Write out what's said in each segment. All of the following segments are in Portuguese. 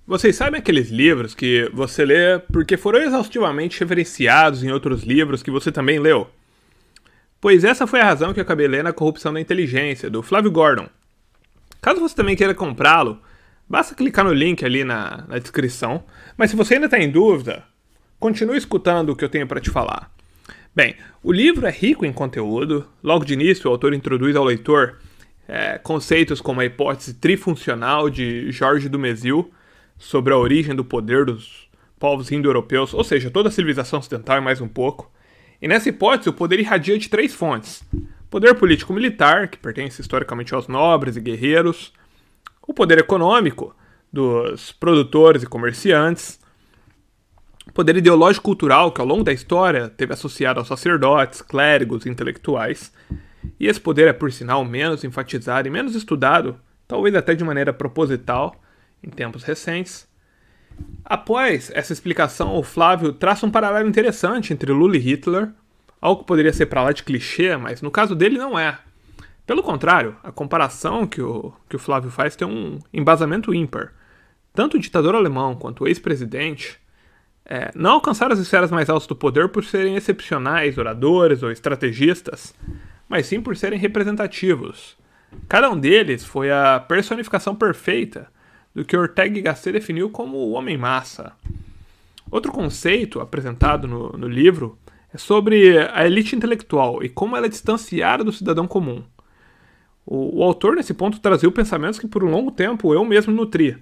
Vocês sabem aqueles livros que você lê porque foram exaustivamente referenciados em outros livros que você também leu? Pois essa foi a razão que eu acabei lendo A Corrupção da Inteligência, do Flávio Gordon. Caso você também queira comprá-lo, basta clicar no link ali na descrição, mas se você ainda está em dúvida, continue escutando o que eu tenho para te falar. Bem, o livro é rico em conteúdo. Logo de início, o autor introduz ao leitor conceitos como a hipótese trifuncional de Georges Dumézil sobre a origem do poder dos povos indo-europeus, ou seja, toda a civilização ocidental e mais um pouco. E nessa hipótese, o poder irradia de três fontes: poder político-militar, que pertence historicamente aos nobres e guerreiros; o poder econômico, dos produtores e comerciantes; o poder ideológico-cultural, que ao longo da história teve associado aos sacerdotes, clérigos e intelectuais. E esse poder é, por sinal, menos enfatizado e menos estudado, talvez até de maneira proposital, em tempos recentes. Após essa explicação, o Flávio traça um paralelo interessante entre Lula e Hitler, algo que poderia ser para lá de clichê, mas no caso dele não é. Pelo contrário, a comparação que o Flávio faz tem um embasamento ímpar. Tanto o ditador alemão quanto o ex-presidente não alcançaram as esferas mais altas do poder por serem excepcionais oradores ou estrategistas, mas sim por serem representativos. Cada um deles foi a personificação perfeita do que Ortega y Gasset definiu como o homem-massa. Outro conceito apresentado no livro é sobre a elite intelectual e como ela é distanciada do cidadão comum. O autor, nesse ponto, trazia pensamentos que por um longo tempo eu mesmo nutri,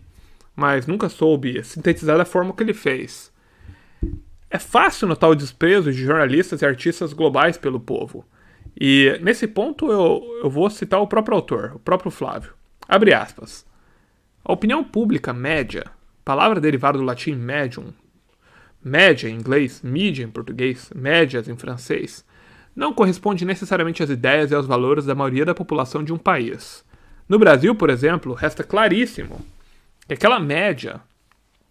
mas nunca soube sintetizar da forma que ele fez. É fácil notar o desprezo de jornalistas e artistas globais pelo povo. E nesse ponto eu vou citar o próprio autor, o próprio Flávio. Abre aspas. A opinião pública média, palavra derivada do latim medium, média em inglês, mídia em português, médias em francês, não corresponde necessariamente às ideias e aos valores da maioria da população de um país. No Brasil, por exemplo, resta claríssimo que aquela média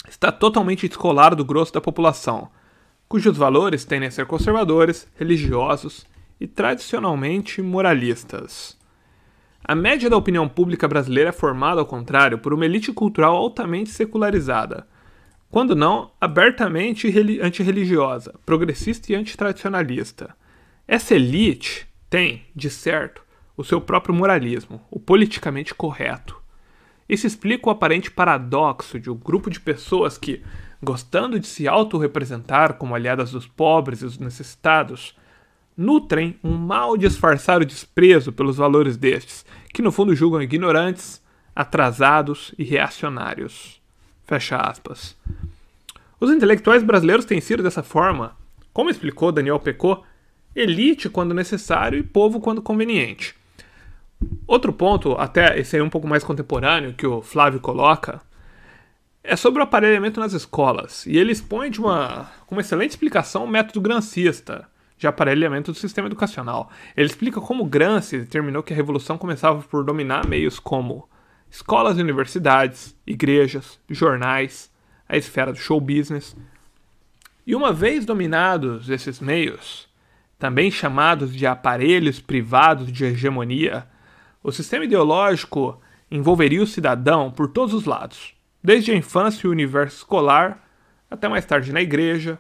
está totalmente descolada do grosso da população, cujos valores tendem a ser conservadores, religiosos e tradicionalmente moralistas. A média da opinião pública brasileira é formada, ao contrário, por uma elite cultural altamente secularizada, quando não abertamente antirreligiosa, progressista e antitradicionalista. Essa elite tem, de certo, o seu próprio moralismo, o politicamente correto. Isso explica o aparente paradoxo de um grupo de pessoas que, gostando de se autorrepresentar como aliadas dos pobres e dos necessitados, nutrem um mal disfarçado desprezo pelos valores destes, que no fundo julgam ignorantes, atrasados e reacionários. Fecha aspas. Os intelectuais brasileiros têm sido dessa forma, como explicou Daniel Pecot, elite quando necessário e povo quando conveniente. Outro ponto, até esse aí um pouco mais contemporâneo, que o Flávio coloca, é sobre o aparelhamento nas escolas, e ele expõe com uma excelente explicação o método grancista de aparelhamento do sistema educacional. Ele explica como Gramsci determinou que a revolução começava por dominar meios como escolas e universidades, igrejas, jornais, a esfera do show business. E uma vez dominados esses meios, também chamados de aparelhos privados de hegemonia, o sistema ideológico envolveria o cidadão por todos os lados, desde a infância e o universo escolar, até mais tarde na igreja,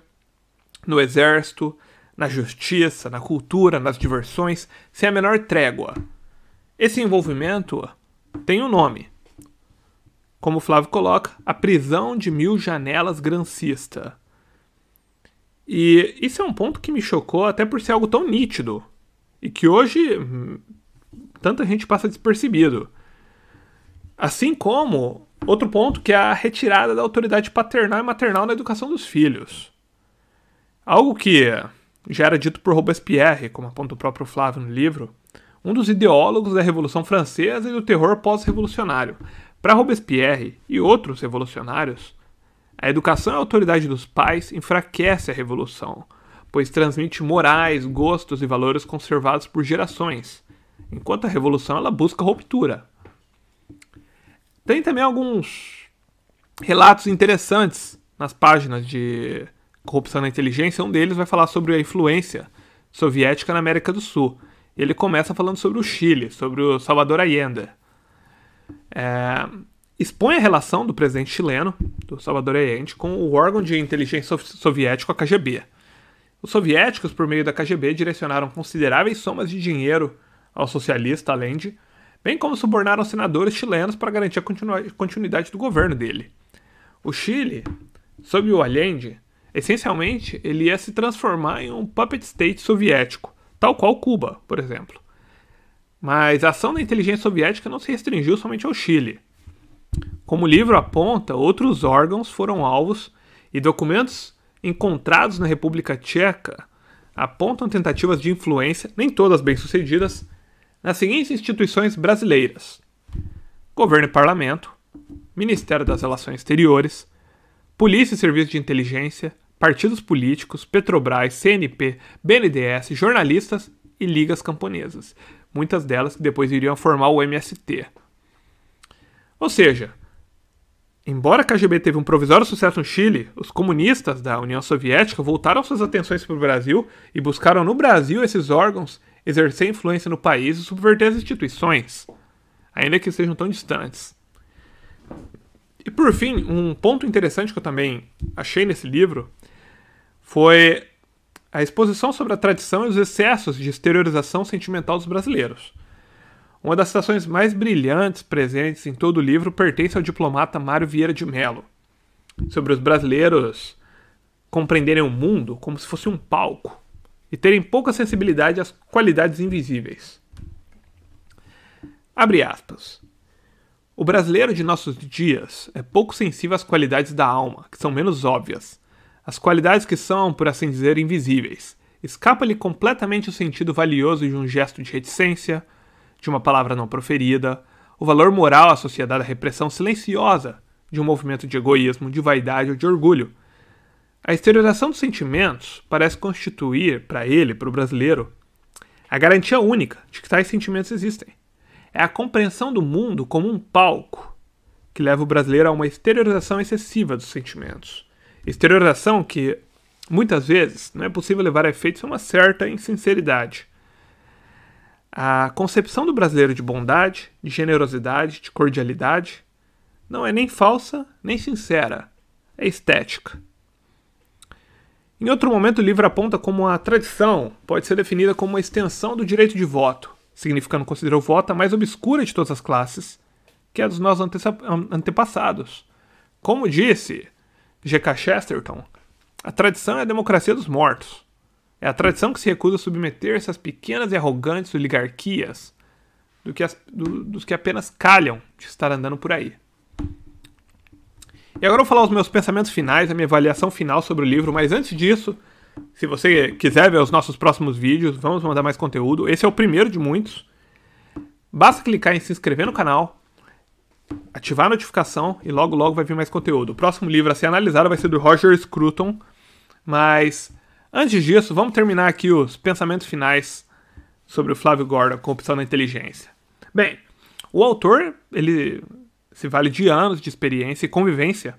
no exército, na justiça, na cultura, nas diversões, sem a menor trégua. Esse envolvimento tem um nome. Como o Flávio coloca, a prisão de 1000 janelas grancista. E isso é um ponto que me chocou até por ser algo tão nítido, e que hoje tanta gente passa despercebido. Assim como outro ponto que é a retirada da autoridade paternal e maternal na educação dos filhos. Algo que já era dito por Robespierre, como aponta o próprio Flávio no livro, um dos ideólogos da Revolução Francesa e do terror pós-revolucionário. Para Robespierre e outros revolucionários, a educação e a autoridade dos pais enfraquece a revolução, pois transmite morais, gostos e valores conservados por gerações, enquanto a revolução ela busca ruptura. Tem também alguns relatos interessantes nas páginas de Corrupção da Inteligência. Um deles vai falar sobre a influência soviética na América do Sul. Ele começa falando sobre o Chile, sobre o Salvador Allende. expõe a relação do presidente chileno, do Salvador Allende, com o órgão de inteligência soviético, a KGB. Os soviéticos, por meio da KGB, direcionaram consideráveis somas de dinheiro ao socialista Allende, bem como subornaram senadores chilenos para garantir a continuidade do governo dele. O Chile, sob o Allende, essencialmente ele ia se transformar em um puppet state soviético, tal qual Cuba, por exemplo. Mas a ação da inteligência soviética não se restringiu somente ao Chile. Como o livro aponta, outros órgãos foram alvos e documentos encontrados na República Tcheca apontam tentativas de influência, nem todas bem-sucedidas, nas seguintes instituições brasileiras: Governo e Parlamento, Ministério das Relações Exteriores, Polícia e Serviço de Inteligência, partidos políticos, Petrobras, CNP, BNDES, jornalistas e ligas camponesas, muitas delas que depois iriam formar o MST. Ou seja, embora a KGB teve um provisório sucesso no Chile, os comunistas da União Soviética voltaram suas atenções para o Brasil e buscaram no Brasil esses órgãos exercer influência no país e subverter as instituições, ainda que sejam tão distantes. E por fim, um ponto interessante que eu também achei nesse livro foi a exposição sobre a tradição e os excessos de exteriorização sentimental dos brasileiros. Uma das citações mais brilhantes presentes em todo o livro pertence ao diplomata Mário Vieira de Mello, sobre os brasileiros compreenderem o mundo como se fosse um palco e terem pouca sensibilidade às qualidades invisíveis. Abre aspas. O brasileiro de nossos dias é pouco sensível às qualidades da alma, que são menos óbvias. As qualidades que são, por assim dizer, invisíveis. Escapa-lhe completamente o sentido valioso de um gesto de reticência, de uma palavra não proferida, o valor moral associado à repressão silenciosa de um movimento de egoísmo, de vaidade ou de orgulho. A exteriorização dos sentimentos parece constituir, para ele, para o brasileiro, a garantia única de que tais sentimentos existem. É a compreensão do mundo como um palco que leva o brasileiro a uma exteriorização excessiva dos sentimentos. Exteriorização que, muitas vezes, não é possível levar a efeito sem uma certa insinceridade. A concepção do brasileiro de bondade, de generosidade, de cordialidade, não é nem falsa, nem sincera. É estética. Em outro momento, o livro aponta como a tradição pode ser definida como uma extensão do direito de voto, significando considerar o voto a mais obscura de todas as classes, que é a dos nossos antepassados. Como disse G.K. Chesterton, a tradição é a democracia dos mortos. É a tradição que se recusa a submeter-se às pequenas e arrogantes oligarquias dos que apenas calham de estar andando por aí. E agora eu vou falar os meus pensamentos finais, a minha avaliação final sobre o livro, mas antes disso, se você quiser ver os nossos próximos vídeos, vamos mandar mais conteúdo. Esse é o primeiro de muitos. Basta clicar em se inscrever no canal, ativar a notificação e logo logo vai vir mais conteúdo. O próximo livro a ser analisado vai ser do Roger Scruton, mas antes disso, vamos terminar aqui os pensamentos finais sobre o Flávio Gordon, Corrupção na Inteligência. Bem, o autor, ele se vale de anos de experiência e convivência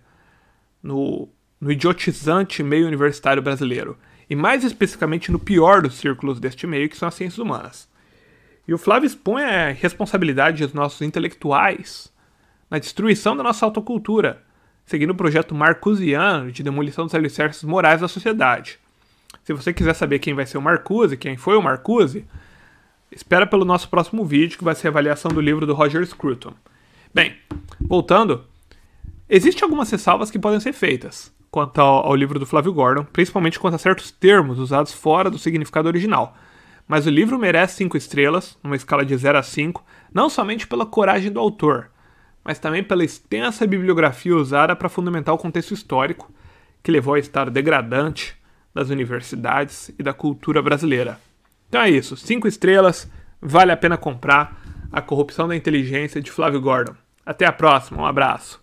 no idiotizante meio universitário brasileiro, e mais especificamente no pior dos círculos deste meio, que são as ciências humanas. E o Flávio expõe a responsabilidade dos nossos intelectuais na destruição da nossa autocultura, seguindo o projeto marcusiano de demolição dos alicerces morais da sociedade. Se você quiser saber quem vai ser o Marcuse, quem foi o Marcuse, espera pelo nosso próximo vídeo, que vai ser a avaliação do livro do Roger Scruton. Bem, voltando, existem algumas ressalvas que podem ser feitas quanto ao livro do Flávio Gordon, principalmente quanto a certos termos usados fora do significado original. Mas o livro merece 5 estrelas, numa escala de 0 a 5, não somente pela coragem do autor, mas também pela extensa bibliografia usada para fundamentar o contexto histórico que levou ao estado degradante das universidades e da cultura brasileira. Então é isso, 5 estrelas, vale a pena comprar A Corrupção da Inteligência de Flávio Gordon. Até a próxima, um abraço.